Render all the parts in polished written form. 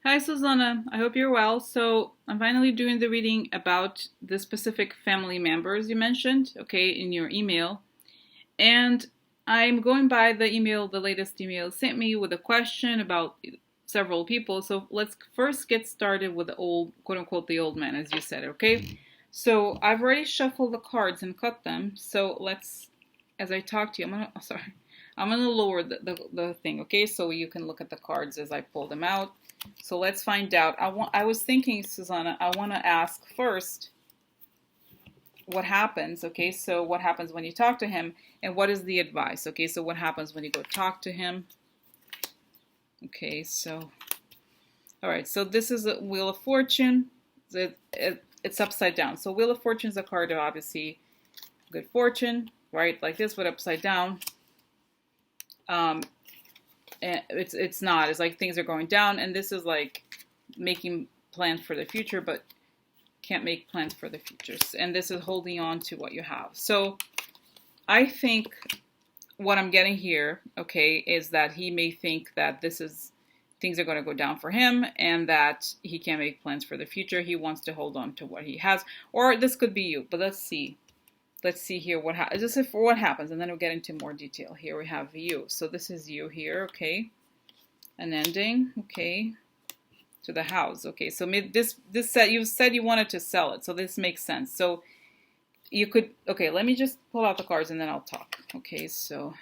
Hi, Susanna. I hope you're well. So, I'm finally doing the reading about the specific family members you mentioned, okay, in your email. And I'm going by the email, the latest email sent me with a question about several people. So, let's first get started with the old, quote unquote, the old man, as you said, okay? So, I've already shuffled the cards and cut them. So, as I talk to you, I'm gonna lower the thing, okay? So you can look at the cards as I pull them out. So let's find out. I was thinking, Susanna, I want to ask first what happens, okay? So what happens when you talk to him, and what is the advice, okay? So what happens when you go talk to him? Okay, so, all right, so this is a Wheel of Fortune. It's upside down. So Wheel of Fortune is a card of obviously good fortune, right? Like this, but upside down. And it's not. It's like things are going down, and this is like making plans for the future, but can't make plans for the futures. And this is holding on to what you have. So I think what I'm getting here, okay, is that he may think that things are going to go down for him, and that he can't make plans for the future. He wants to hold on to what he has, or this could be you. But let's see. Let's see here what happens. This is for what happens, and then we'll get into more detail. Here we have you. So this is you here, okay? An ending, okay? To the house, okay? So this set, you said you wanted to sell it, so this makes sense. So you could, okay, let me just pull out the cards and then I'll talk. Okay, so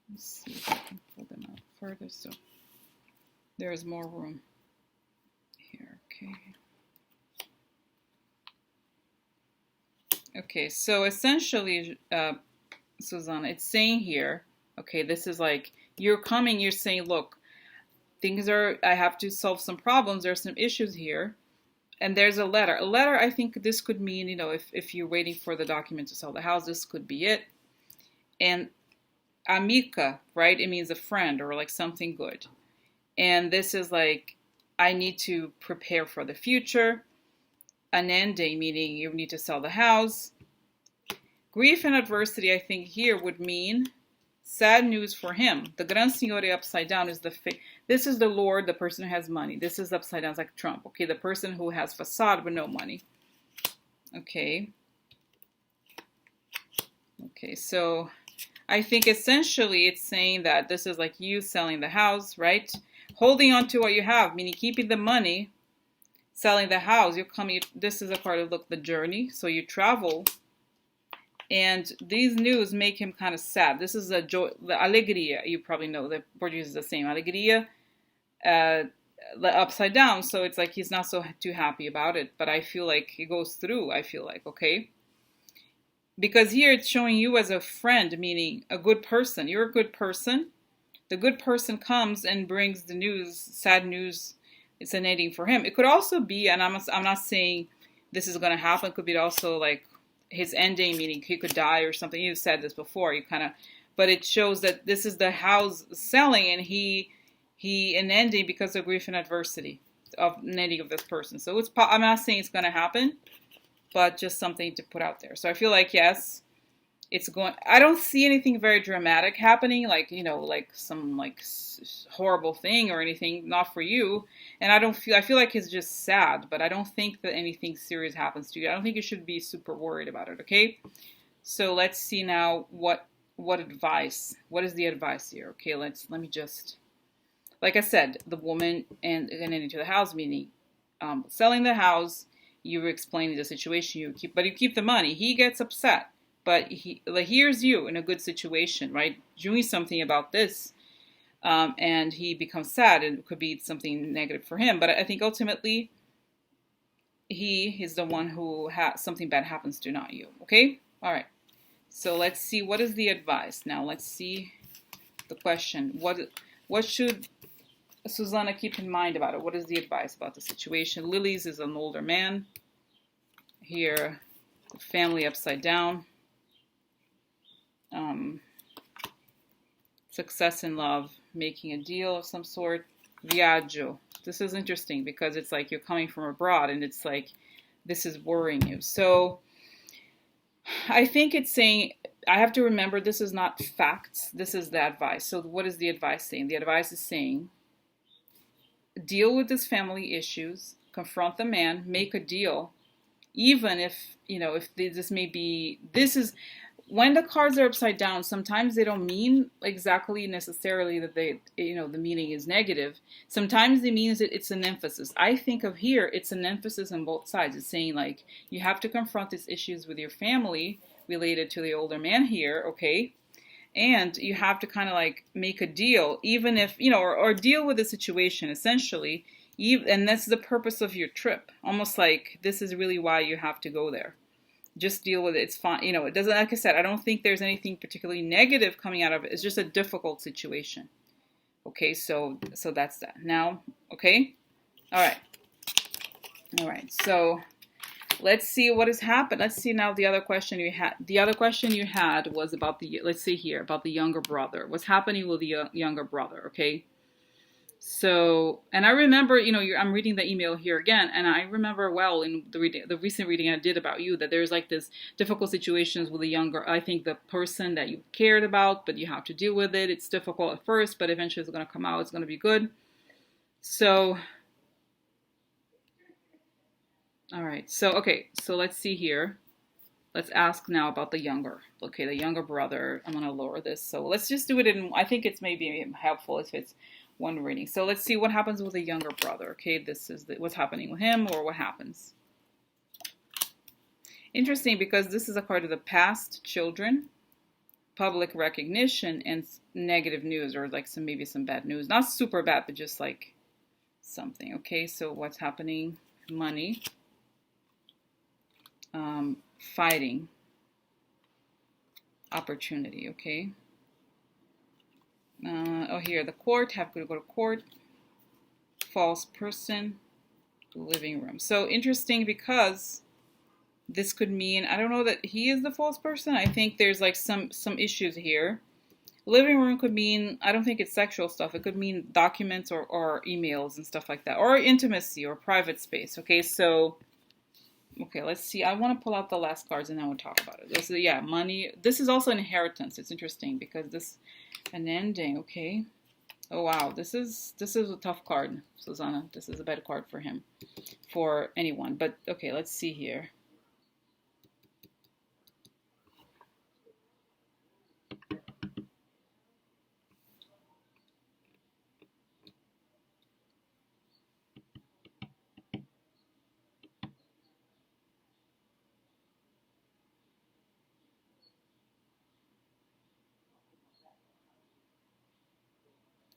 let's see if I can pull them out further. So there is more room here, okay? Okay, so essentially, Susanna, it's saying here, okay, this is like, you're saying, look, I have to solve some problems, there's some issues here, and there's a letter. A letter, I think this could mean, if you're waiting for the document to sell the house, this could be it. And amica, right, it means a friend or like something good. And this is like, I need to prepare for the future. An ending, meaning you need to sell the house. Grief and adversity, I think here would mean sad news for him. The Gran Signore upside down is this is the Lord, the person who has money. This is upside down, it's like Trump, okay? The person who has facade but no money. Okay. Okay, so I think essentially it's saying that this is like you selling the house, right? Holding on to what you have, meaning keeping the money, selling the house. This is a part of, look, the journey. So you travel, and these news make him kind of sad. This is a joy, the alegria. You probably know the Portuguese is the same. Alegria, the upside down. So it's like he's not so too happy about it. But I feel like he goes through. I feel like, okay. Because here it's showing you as a friend, meaning a good person. You're a good person. The good person comes and brings the news, sad news. It's an ending for him. It could also be, and I'm not saying this is going to happen. It could be also like his ending, meaning he could die or something. You said this before. But it shows that this is the house selling, and he an ending because of grief and adversity of an ending of this person. So I'm not saying it's going to happen, but just something to put out there. So I feel like, yes, I don't see anything very dramatic happening, like, like some like horrible thing or anything, not for you. And I feel like it's just sad, but I don't think that anything serious happens to you. I don't think you should be super worried about it, okay? So let's see now what advice, what is the advice here? Okay, let me just, like I said, the woman and into the house, meaning selling the house, you were explaining the situation, you keep the money. He gets upset. But here's you in a good situation, right? Doing something about this, and he becomes sad, and it could be something negative for him. But I think ultimately, he is the one who something bad happens to, not you. Okay? All right. So let's see, what is the advice? Now let's see the question. What should Susanna keep in mind about it? What is the advice about the situation? Lilies is an older man. Here, the family upside down. Success in love, making a deal of some sort. Viaggio, This is interesting because it's like you're coming from abroad and it's like this is worrying you. So I think it's saying, I have to remember this is not facts. This is the advice. So what is the advice saying? The advice is saying, deal with this family issues, confront the man, make a deal. Even if, if this may be, this is, when the cards are upside down, sometimes they don't mean exactly necessarily that they, the meaning is negative. Sometimes it means that it's an emphasis. I think of here, it's an emphasis on both sides. It's saying like, you have to confront these issues with your family related to the older man here, okay? And you have to kind of like make a deal, even if, or deal with the situation essentially. And that's the purpose of your trip. Almost like this is really why you have to go there. Just deal with it. It's fine. It doesn't, like I said, I don't think there's anything particularly negative coming out of it. It's just a difficult situation. Okay, so that's that. Now, okay? All right. So let's see what has happened. Let's see now the other question you had. The other question you had was about let's see here, about the younger brother. What's happening with the younger brother, okay? So, and I remember, I'm reading the email here again, and I remember well in the recent reading I did about you that there's like this difficult situations with I think the person that you cared about, but you have to deal with it. It's difficult at first, but eventually it's going to come out. It's going to be good. So, all right. So, okay. So let's see here. Let's ask now about the younger brother. I'm going to lower this. So let's just do it I think it's maybe helpful if it's one reading. So let's see what happens with the younger brother. Okay, this is what's happening with him, or what happens. Interesting, because this is a card of the past, children, public recognition, and negative news, or like maybe some bad news. Not super bad, but just like something. Okay, so what's happening? Money, fighting, opportunity. Okay. Here, the court, have to go to court, false person, living room. So interesting, because this could mean, I don't know that he is the false person. I think there's like some issues here. Living room could mean, I don't think it's sexual stuff. It could mean documents or emails and stuff like that, or intimacy or private space. Okay, so, okay, let's see. I want to pull out the last cards and then we'll talk about it. This is, money. This is also inheritance. It's interesting because this, an ending, okay. Oh wow, this is a tough card, Susanna. This is a bad card for him, for anyone. But okay, let's see here.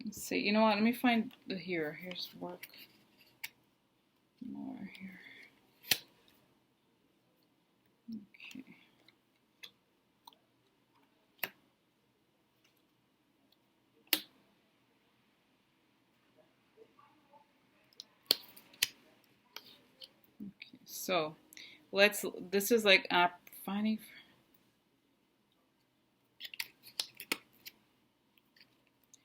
Let's see. You know what? Let me find here. Here's work. More here. Okay. Okay. So this is like finding.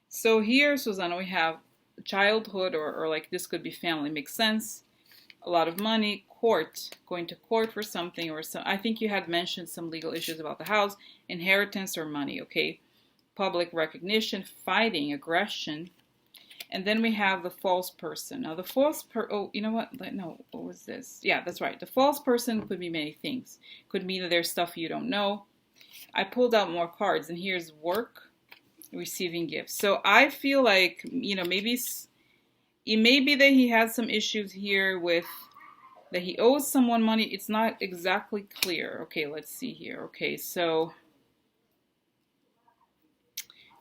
So here, Susanna, we have childhood, or like this could be family, makes sense. A lot of money, court, going to court for something, or some. I think you had mentioned some legal issues about the house, inheritance or money, okay? Public recognition, fighting, aggression. And then we have the false person. Now the oh, you know what? No, what was this? Yeah, that's right. The false person could be many things. Could mean that there's stuff you don't know. I pulled out more cards, and here's work, receiving gifts. So I feel like, maybe it may be that he has some issues here with that he owes someone money. It's not exactly clear. Okay, let's see here. Okay, so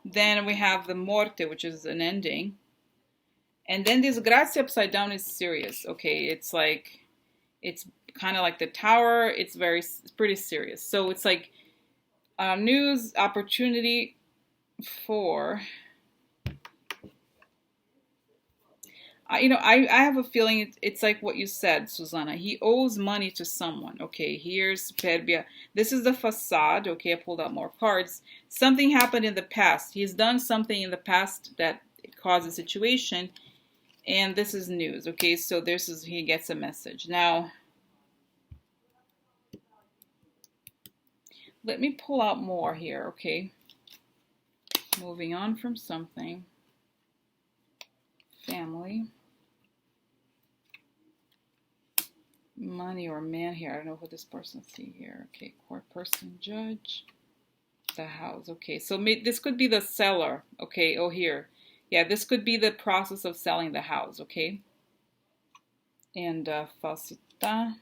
then we have the morte, which is an ending. And then this grazie upside down is serious. Okay, it's kind of like the tower. It's pretty serious. So it's like news, opportunity for, I have a feeling it's like what you said, Susanna. He owes money to someone. Okay, here's Perbia. This is the facade. Okay, I pulled out more cards. Something happened in the past. He's done something in the past that caused a situation. And this is news, okay? So this is, he gets a message. Now, let me pull out more here, okay? Moving on from something. Family. Money or man here. I don't know what this person see here. Okay, court person, judge. The house. Okay, so this could be the seller. Okay, oh here. Yeah, this could be the process of selling the house, okay? And falsità.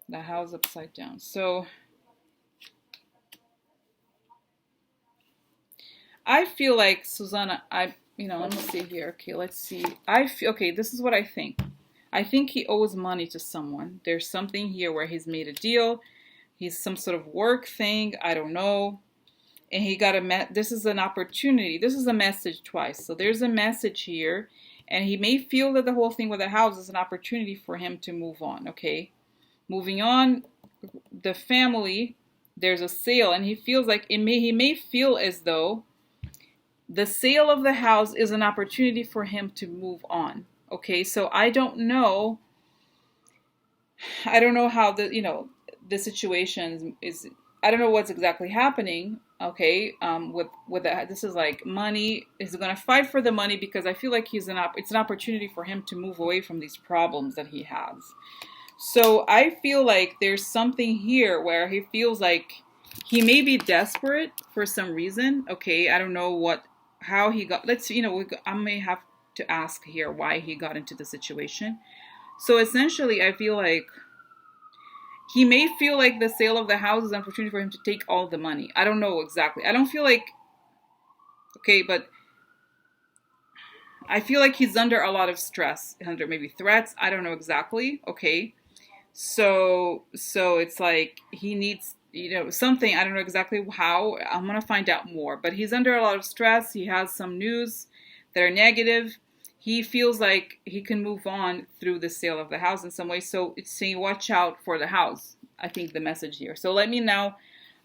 The house upside down. So I feel like Susanna, let me see here. Okay, let's see. Okay, this is what I think. I think he owes money to someone. There's something here where he's made a deal. He's some sort of work thing. I don't know. And he got this is an opportunity. This is a message twice. So there's a message here. And he may feel that the whole thing with the house is an opportunity for him to move on, okay? Moving on, the family, there's a sale. And he feels like he may feel as though the sale of the house is an opportunity for him to move on. Okay, so I don't know how the situation is. I don't know what's exactly happening. Okay, with that, this is like money. He's going to fight for the money because I feel like it's an opportunity for him to move away from these problems that he has. So I feel like there's something here where he feels like he may be desperate for some reason. Okay, I don't know how he got. I may have to ask here why he got into the situation. So essentially, I feel like he may feel like the sale of the house is an opportunity for him to take all the money. I don't know exactly. I don't feel like, okay, but I feel like he's under a lot of stress, under maybe threats. I don't know exactly. Okay. So it's like he needs, something. I don't know exactly how. I'm going to find out more. But he's under a lot of stress. He has some news that are negative. He feels like he can move on through the sale of the house in some way. So it's saying, watch out for the house. I think the message here. So let me now,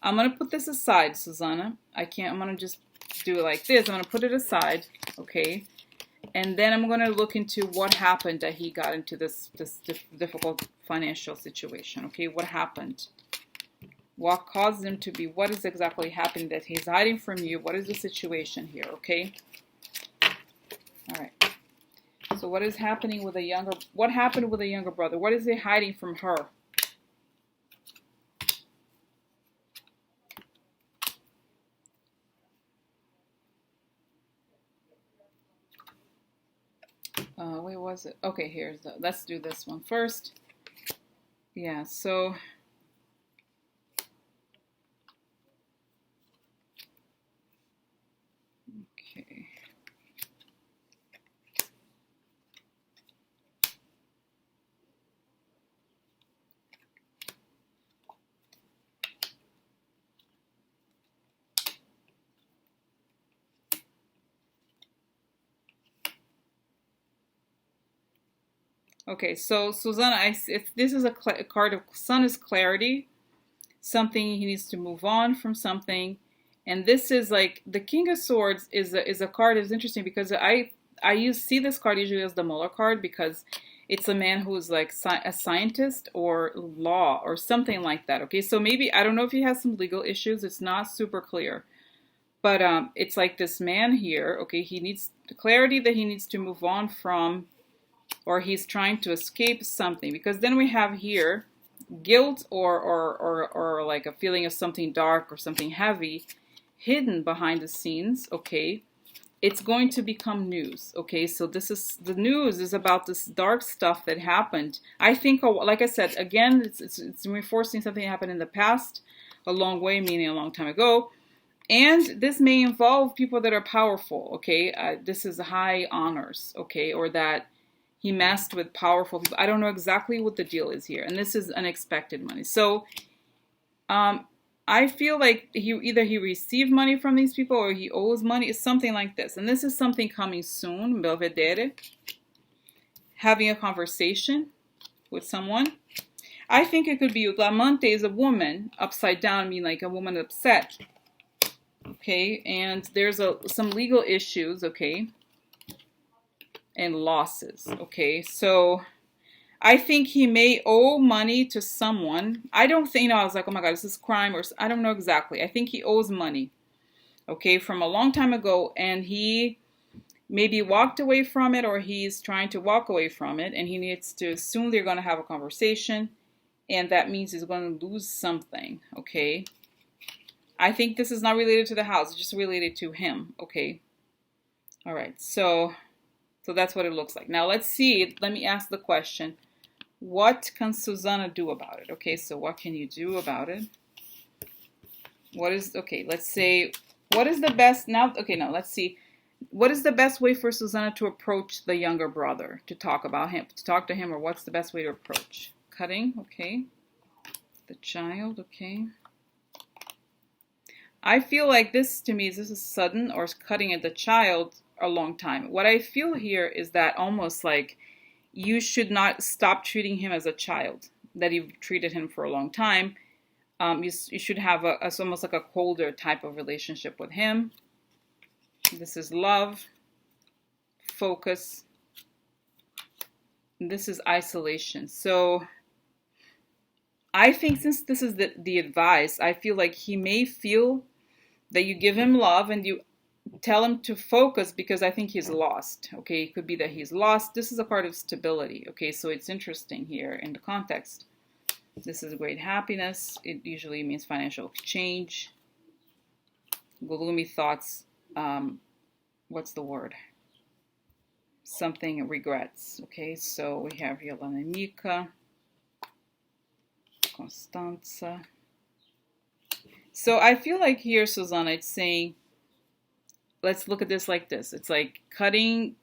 I'm going to put this aside, Susanna. I'm going to just do it like this. I'm going to put it aside. Okay. And then I'm going to look into what happened that he got into this difficult financial situation. Okay. What happened? What caused him to be? What is exactly happening that he's hiding from you? What is the situation here? Okay. All right. So what is happening with what happened with a younger brother? What is he hiding from her? Where was it? Okay, let's do this one first. Yeah, so okay. Okay, so Susanna, this is a card of Sun is clarity, something he needs to move on from something, and this is like the King of Swords is a card that's interesting because I see this card usually as the Muller card because it's a man who's like a scientist or law or something like that. Okay, so maybe I don't know if he has some legal issues. It's not super clear, but it's like this man here. Okay, he needs the clarity that he needs to move on from. Or he's trying to escape something, because then we have here guilt or like a feeling of something dark or something heavy hidden behind the scenes. Okay, it's going to become news. Okay, so this is the news is about this dark stuff that happened. I think, like I said, again, it's reinforcing something that happened in the past, a long way, meaning a long time ago. And this may involve people that are powerful. Okay, this is high honors. Okay, or that he messed with powerful people. I don't know exactly what the deal is here. And this is unexpected money. So I feel like either he received money from these people or he owes money. It's something like this. And this is something coming soon. Belvedere. Having a conversation with someone. I think it could be Lamante is a woman. Upside down, mean like a woman upset. Okay. And there's some legal issues. Okay. and losses. Okay, so I think he may owe money to someone. I don't think, I was like, oh my God, this is crime, or I don't know exactly. I think he owes money, okay, from a long time ago, and he maybe walked away from it, or he's trying to walk away from it, and he needs to, soon they're going to have a conversation, and that means he's going to lose something, okay? I think this is not related to the house, it's just related to him, okay? All right, so that's what it looks like. Now let's see, let me ask the question. What can Susanna do about it? Okay, so what can you do about it? What is, okay, let's say, what is the best, now, okay, now let's see. What is the best way for Susanna to approach the younger brother? To talk about him, to talk to him, or what's the best way to approach? Cutting, okay. The child, okay. I feel like this, to me, this is sudden, or cutting at the child a long time. What I feel here is that almost like you should not stop treating him as a child, that you've treated him for a long time. You should have it's almost like a colder type of relationship with him. This is love, focus. This is isolation. So I think since this is the advice, I feel like he may feel that you give him love and you tell him to focus, because I think he's lost. Okay, it could be that he's lost. This is a card of stability. Okay, so it's interesting here in the context. This is great happiness. It usually means financial change. Gloomy thoughts. What's the word? Something regrets. Okay, so we have here L'Amica, Constanza. So I feel like here, Susanna, it's saying, let's look at this like this. It's like cutting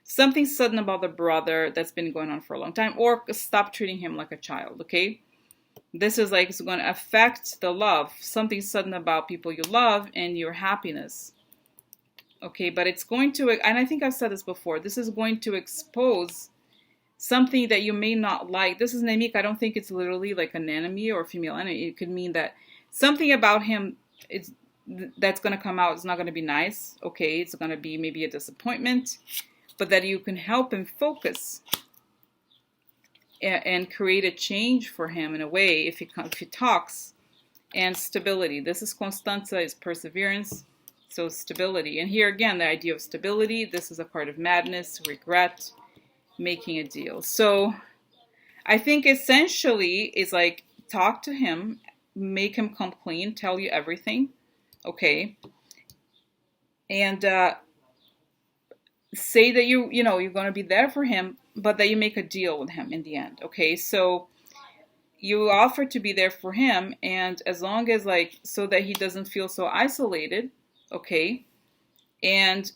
something sudden about the brother that's been going on for a long time, or stop treating him like a child, okay? This is like, it's going to affect the love, something sudden about people you love and your happiness, okay? But it's going to, and I think I've said this before, this is going to expose something that you may not like. This is Namik. I don't think it's literally like an enemy or a female enemy. It could mean that something about him that's going to come out is not going to be nice, okay? It's going to be maybe a disappointment, but that you can help him focus and create a change for him in a way if he talks. And stability. This is Constanza, is perseverance, so stability. And here again, the idea of stability. This is a part of madness, regret, making a deal. So I think essentially it's like talk to him, make him come clean, tell you everything, okay? And say that you're going to be there for him, but that you make a deal with him in the end, okay? So you offer to be there for him, and as long as like, so that he doesn't feel so isolated, okay? And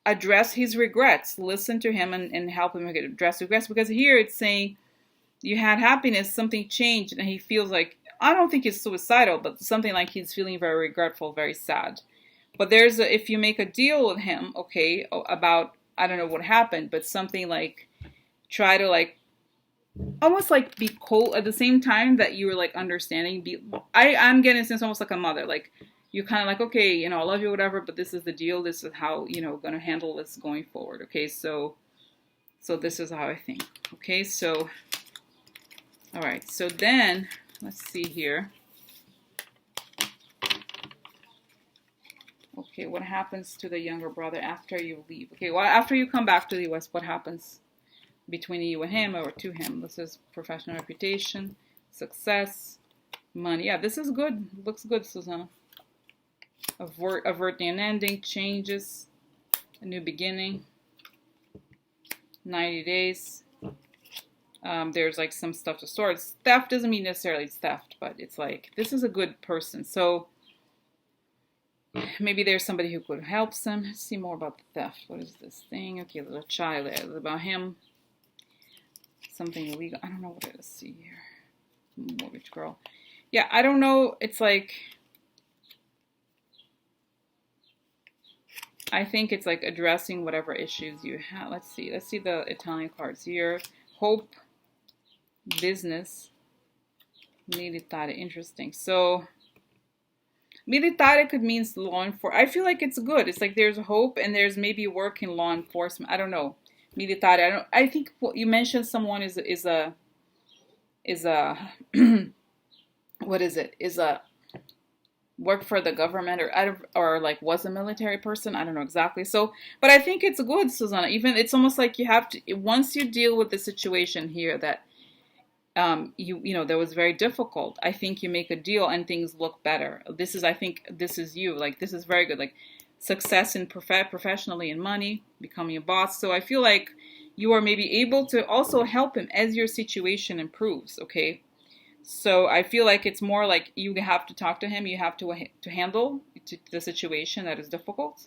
address his regrets, listen to him and help him address regrets, because here it's saying you had happiness, something changed, and he feels like, I don't think he's suicidal, but something like he's feeling very regretful, very sad. But if you make a deal with him, okay, about, I don't know what happened, but something like, try to like, almost like be cold at the same time that you're like understanding. I'm getting a sense almost like a mother, like you're kind of like, okay, I love you, whatever, but this is the deal. This is how, going to handle this going forward. Okay, so this is how I think. Okay, so, all right, so then let's see here. Okay, what happens to the younger brother after you leave? Okay, well, after you come back to the U.S., what happens between you and him or to him? This is professional reputation, success, money. Yeah, this is good. Looks good, Susanna. Averting an ending, changes, a new beginning, 90 days. There's like some stuff to sort. Theft doesn't mean necessarily it's theft, but it's like, this is a good person. So maybe there's somebody who could help them. Let's see more about the theft. What is this thing? Okay, there's a child there. It's about him. Something illegal. I don't know what it is. See here. Mortgage girl. Yeah, I don't know. It's like, I think it's like addressing whatever issues you have. Let's see the Italian cards here. Hope, business, militare. Interesting. So Militare could mean law enforcement. I feel like it's good. It's like there's hope and there's maybe work in law enforcement. I don't know. Militare. I don't. I think what you mentioned someone is a what is it? Is a work for the government or like was a military person. I don't know exactly. So, but I think it's good, Susanna. Even it's almost like you have to once you deal with the situation here that you know that was very difficult. I think you make a deal and things look better. This is I think this is you like this is very good like success in professionally and money, becoming a boss. So I feel like you are maybe able to also help him as your situation improves. Okay, so I feel like it's more like you have to talk to him. You have to handle the situation that is difficult,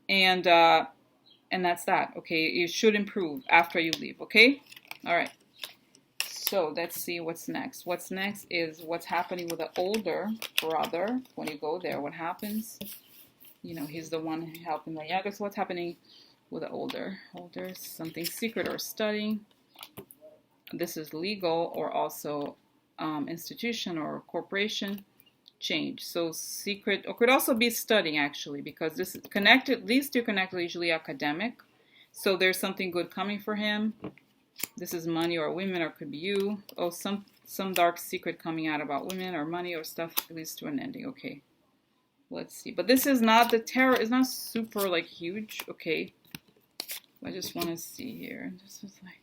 and that's that. Okay, you should improve after you leave. Okay, all right. So let's see what's next. What's next is what's happening with the older brother. When you go there, what happens? You know, he's the one helping the younger. So what's happening with the older? Older, something secret or studying. This is legal or also institution or corporation change. So secret, or could also be studying actually, because this is connected, these two connected usually academic. So there's something good coming for him. This is money or women, or could be you. Oh, some dark secret coming out about women or money or stuff leads to an ending. Okay, let's see. But this is not the tarot. It's not super like huge. Okay, I just want to see here. This is like,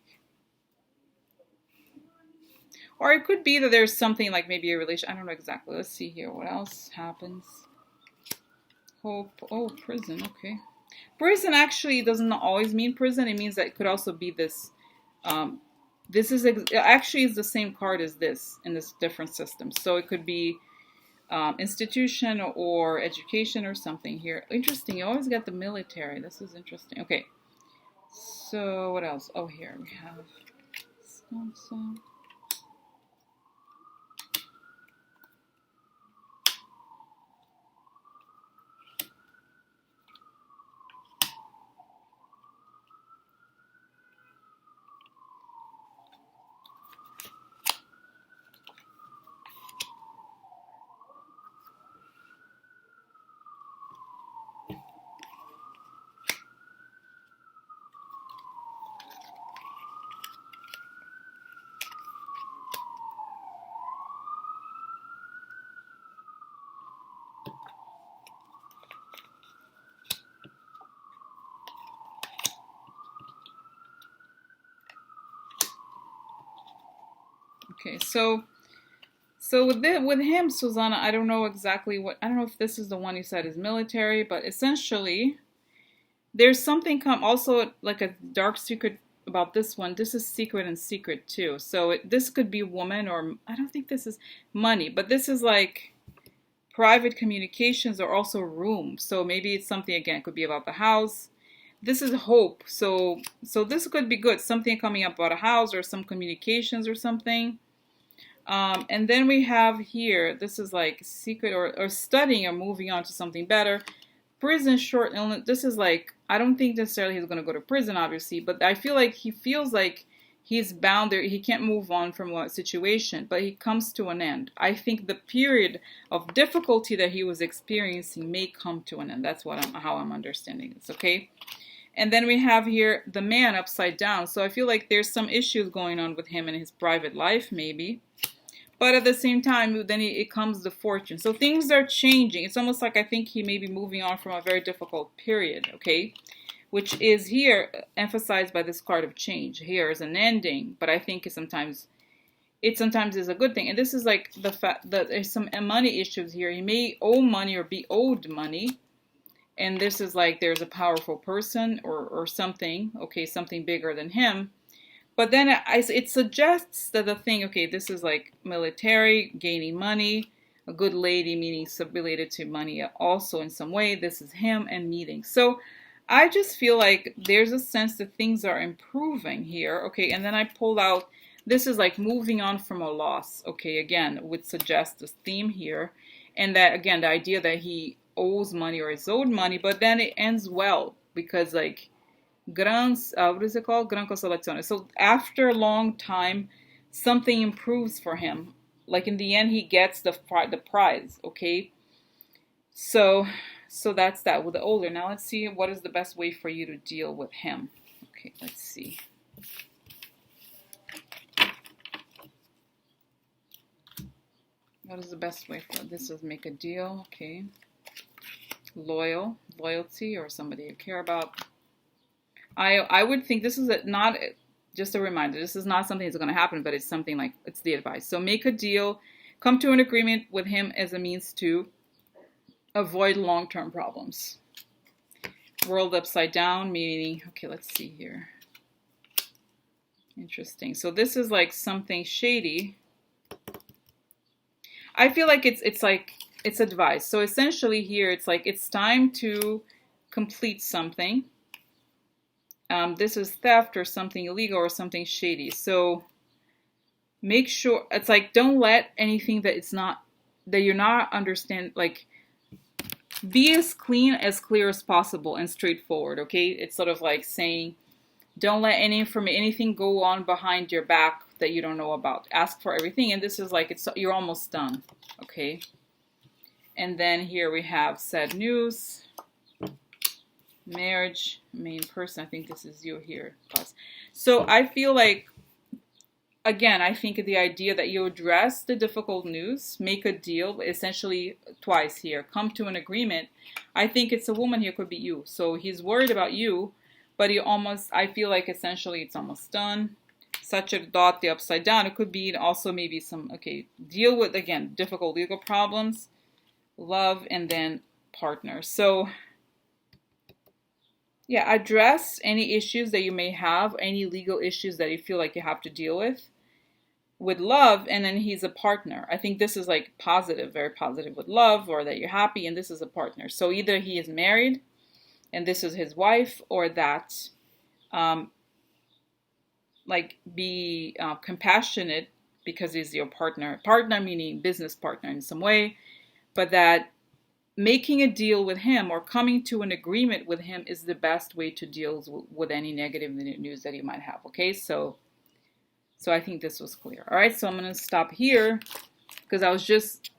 or it could be that there's something like maybe a relation. I don't know exactly. Let's see here. What else happens? Hope. Oh, prison. Okay, prison actually doesn't always mean prison. It means that it could also be this. This is actually is the same card as this in this different system. So it could be institution or education or something here. Interesting. You always get the military. This is interesting. Okay. So what else? Oh, here we have some. Okay, so with him, Susanna, I don't know exactly what, I don't know if this is the one you said is military, but essentially there's something also like a dark secret about this one. This is secret and secret too. So this could be woman, or I don't think this is money, but this is like private communications or also room. So maybe it's something, again, it could be about the house. This is hope. So this could be good. Something coming up about a house or some communications or something. And then we have here, this is like secret or studying or moving on to something better. Prison, short illness. This is like, I don't think necessarily he's going to go to prison, obviously, but I feel like he feels like he's bound there. He can't move on from a situation, but he comes to an end. I think the period of difficulty that he was experiencing may come to an end. That's how I'm understanding this, okay? And then we have here the man upside down. So I feel like there's some issues going on with him in his private life, maybe. But at the same time, then it comes the fortune. So things are changing. It's almost like I think he may be moving on from a very difficult period, okay? Which is here emphasized by this card of change. Here is an ending, but I think it sometimes is a good thing. And this is like the fact that there's some money issues here. He may owe money or be owed money. And this is like there's a powerful person or something, okay, something bigger than him. But then it suggests that the thing, okay, this is like military, gaining money, a good lady, meaning related to money also in some way. This is him and meeting. So I just feel like there's a sense that things are improving here, okay? And then I pulled out, this is like moving on from a loss, okay? Again, would suggest this theme here. And that, again, the idea that he owes money or is owed money, but then it ends well because like, what is it called? Gran consolazione. So after a long time, something improves for him. Like in the end, he gets the prize, okay? So that's that with the older. Now let's see what is the best way for you to deal with him. Okay, let's see. What is the best way for this? Is make a deal. Okay. Loyalty, or somebody you care about. I would think this is not just a reminder. This is not something that's going to happen, but it's something like it's the advice. So make a deal, come to an agreement with him as a means to avoid long-term problems. World upside down, meaning, okay, let's see here. Interesting. So this is like something shady. I feel like it's like it's advice. So essentially here it's like it's time to complete something. This is theft or something illegal or something shady. So make sure it's like don't let anything that it's not that you're not understand, like be as clear as possible and straightforward. Okay, it's sort of like saying don't let anything go on behind your back that you don't know about. Ask for everything, and this is like you're almost done. Okay, and then here we have sad news. Marriage, main person. I think this is you here. So I feel like, again, I think the idea that you address the difficult news, make a deal, essentially twice here, come to an agreement. I think it's a woman here, could be you. So he's worried about you, but I feel like essentially it's almost done. Such a dot, the upside down. It could be also maybe some, okay, deal with, again, difficult legal problems, love, and then partner. So yeah, address any issues that you may have, any legal issues that you feel like you have to deal with love, and then he's a partner. I think this is like positive, very positive with love, or that you're happy, and this is a partner. So either he is married, and this is his wife, or that, like, be compassionate because he's your partner. Partner meaning business partner in some way, but that making a deal with him or coming to an agreement with him is the best way to deal with any negative news that you might have. Okay, so I think this was clear. All right, so I'm going to stop here because I was just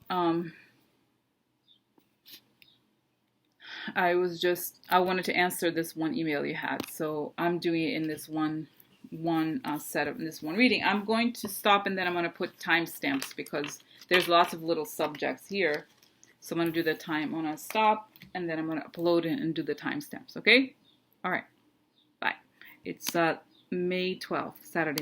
I wanted to answer this one email you had, so I'm doing it in this one setup, in this one reading. I'm going to stop, and then I'm going to put timestamps because there's lots of little subjects here. So I'm going to do the time. I'm going to stop, and then I'm going to upload it and do the timestamps. Okay? All right. Bye. It's May 12th, Saturday.